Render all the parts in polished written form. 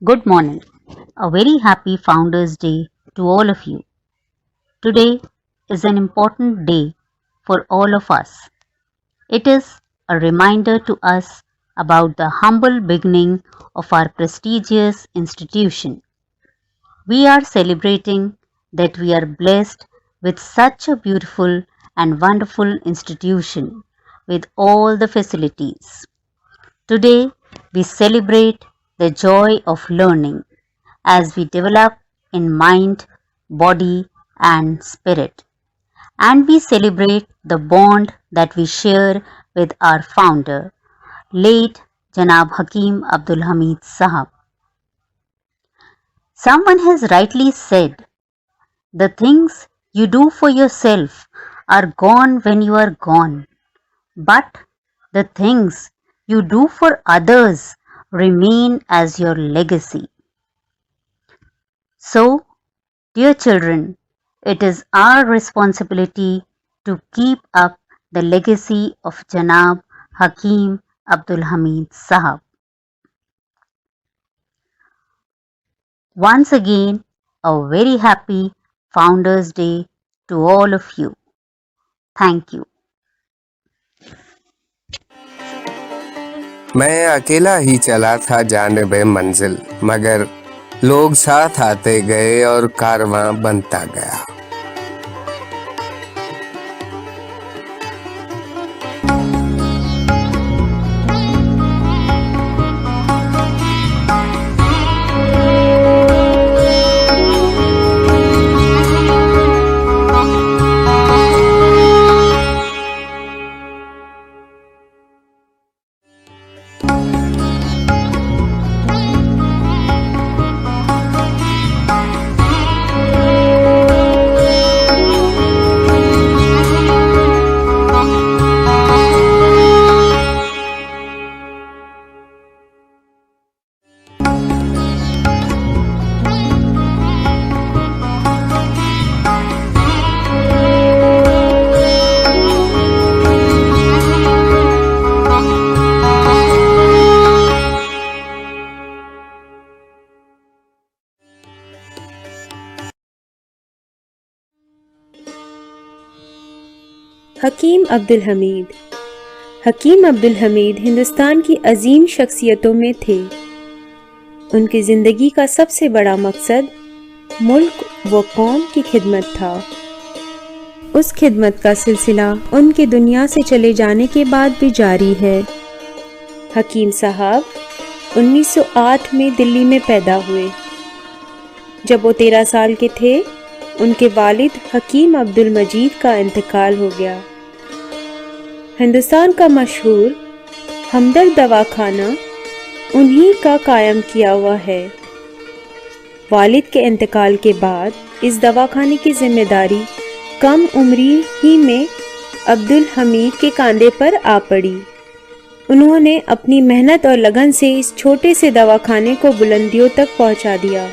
Good morning. A very happy Founders Day to all of you. Today is an important day for all of us. It is a reminder to us about the humble beginning of our prestigious institution. We are celebrating that we are blessed with such a beautiful and wonderful institution with all the facilities. Today, we celebrate the joy of learning as we develop in mind, body, and spirit. And we celebrate the bond that we share with our founder, late Janab Hakim Abdul Hamid Sahab. Someone has rightly said, the things you do for yourself are gone when you are gone, but the things you do for others remain as your legacy. So, dear children, it is our responsibility to keep up the legacy of Janab Hakim Abdul Hamid Sahab. Once again, a very happy Founders Day to all of you. Thank you. मैं अकेला ही चला था जानिबे मंजिल, मगर लोग साथ आते गए और कारवां बनता गया। हकीम अब्दुल हमीद। हकीम अब्दुल हमीद हिंदुस्तान की अजीम शख्सियतों में थे। उनकी ज़िंदगी का सबसे बड़ा मकसद मुल्क व कौम की खिदमत था। उस खिदमत का सिलसिला उनके दुनिया से चले जाने के बाद भी जारी है। हकीम साहब 1908 में दिल्ली में पैदा हुए। जब वो 13 साल के थे, उनके वालिद हकीम अब्दुल मजीद का इंतकाल हो गया। हिंदुस्तान का मशहूर हमदर्द दवाखाना उन्हीं का कायम किया हुआ है। वालिद के इंतकाल के बाद इस दवाखाने की जिम्मेदारी कम उम्री ही में अब्दुल हमीद के कंधे पर आ पड़ी। उन्होंने अपनी मेहनत और लगन से इस छोटे से दवाखाने को बुलंदियों तक पहुंचा दिया।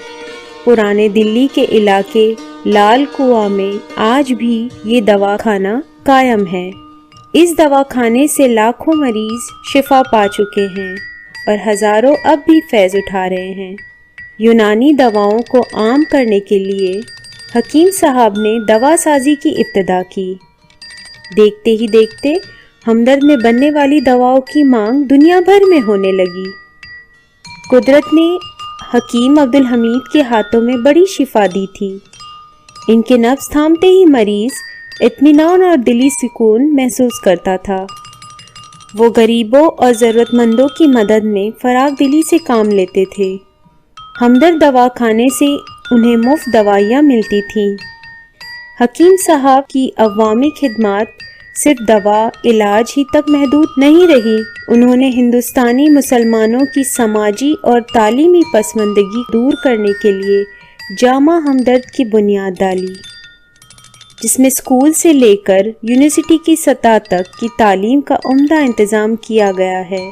पुराने दिल्ली के इलाके लाल कुआं में आज भी ये दवाखाना कायम है। इस दवाखाने से लाखों मरीज शिफा पा चुके हैं और हजारों अब भी फैज़ उठा रहे हैं। यूनानी दवाओं को आम करने के लिए हकीम साहब ने दवा साजी की इब्तिदा की। देखते ही देखते हमदर्द में बनने वाली दवाओं की मांग दुनिया भर में होने लगी। कुदरत ने हकीम अब्दुल हमीद के हाथों में बड़ी शिफा दी थी। इनके नब्ज़ थामते ही मरीज इत्मीनान और दिली सुकून महसूस करता था। वो गरीबों और ज़रूरतमंदों की मदद में फराग दिली से काम लेते थे। हमदर्द दवाखाने से उन्हें मुफ्त दवाइयाँ मिलती थीं। हकीम साहब की अवामी खिदमत सिर्फ दवा इलाज ही तक महदूद नहीं रही। उन्होंने हिंदुस्तानी मुसलमानों की समाजी और तालीमी पसमानदगी दूर करने के लिए जामा हमदर्द की बुनियाद डाली, जिसमें स्कूल से लेकर यूनिवर्सिटी की सतह तक की तालीम का उम्दा इंतज़ाम किया गया है।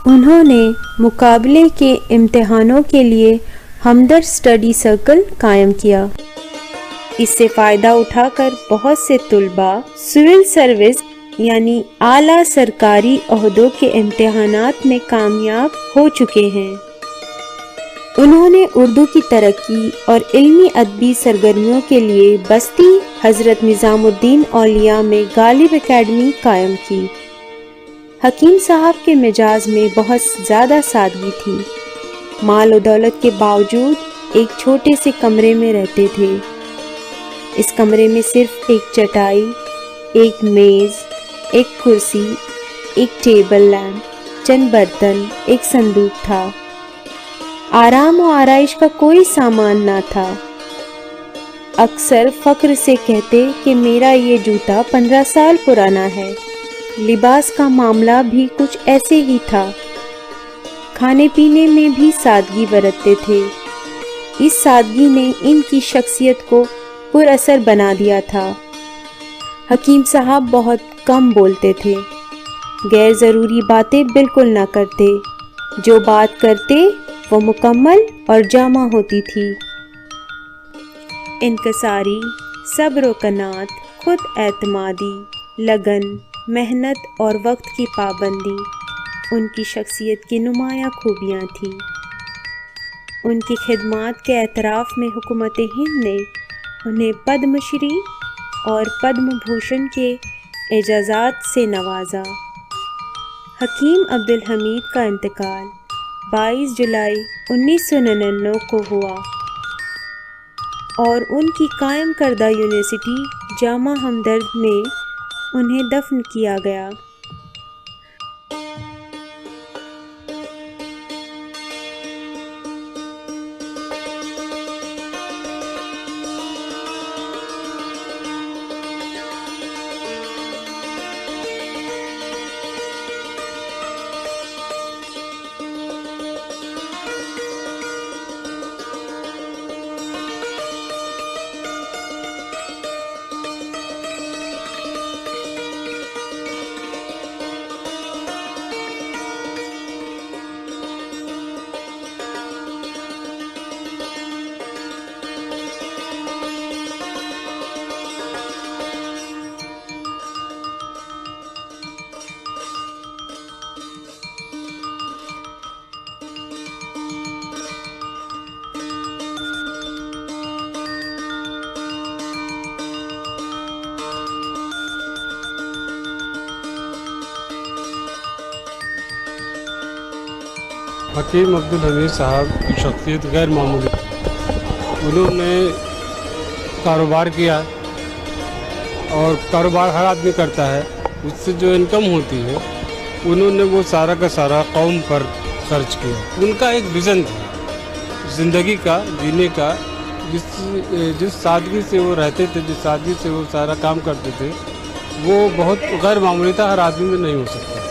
उन्होंने मुकाबले के इम्तिहानों के लिए हमदर्द स्टडी सर्कल कायम किया। इससे फ़ायदा उठाकर बहुत से तुलबा सिविल सर्विस यानी आला सरकारी ओहदों के इम्तिहानात में कामयाब हो चुके हैं। उन्होंने उर्दू की तरक्की और इल्मी अदबी सरगर्मियों के लिए बस्ती हज़रत निज़ामुद्दीन औलिया में गालिब एकेडमी कायम की। हकीम साहब के मिजाज में बहुत ज़्यादा सादगी थी। माल और दौलत के बावजूद एक छोटे से कमरे में रहते थे। इस कमरे में सिर्फ एक चटाई, एक मेज़, एक कुर्सी, एक टेबल लैंप, चंद बर्तन, एक संदूक था। आराम और आराइश का कोई सामान ना था। अक्सर फक्र से कहते कि मेरा ये जूता 15 साल पुराना है। लिबास का मामला भी कुछ ऐसे ही था। खाने पीने में भी सादगी बरतते थे। इस सादगी ने इनकी शख्सियत को पुरअसर बना दिया था। हकीम साहब बहुत कम बोलते थे। गैर ज़रूरी बातें बिल्कुल ना करते। जो बात करते वो मुकम्मल और जामा होती थी। इनकसारी, सब्र व कनात, खुद एतमादी, लगन, मेहनत और वक्त की पाबंदी उनकी शख्सियत की नुमायाँ खूबियाँ थीं। उनकी खिदमात के एतराफ़ में हुकूमत हिंद ने उन्हें पद्मश्री और पद्म भूषण के एजाज़ात से नवाजा। हकीम अब्दुल हमीद का इंतकाल 22 जुलाई 1999 को हुआ और उनकी कायम करदा यूनिवर्सिटी जामा हमदर्द में उन्हें दफन किया गया। हकीम अब्दुल हमीद साहब की शख्सियत गैर मामूली। उन्होंने कारोबार किया और कारोबार हर आदमी करता है। उससे जो इनकम होती है उन्होंने वो सारा का सारा कौम पर खर्च किया। उनका एक विज़न था ज़िंदगी का, जीने का। जिस सादगी से वो रहते थे, जिस सादगी से वो सारा काम करते थे, वो बहुत गैर मामूली था, हर आदमी में नहीं हो सकता।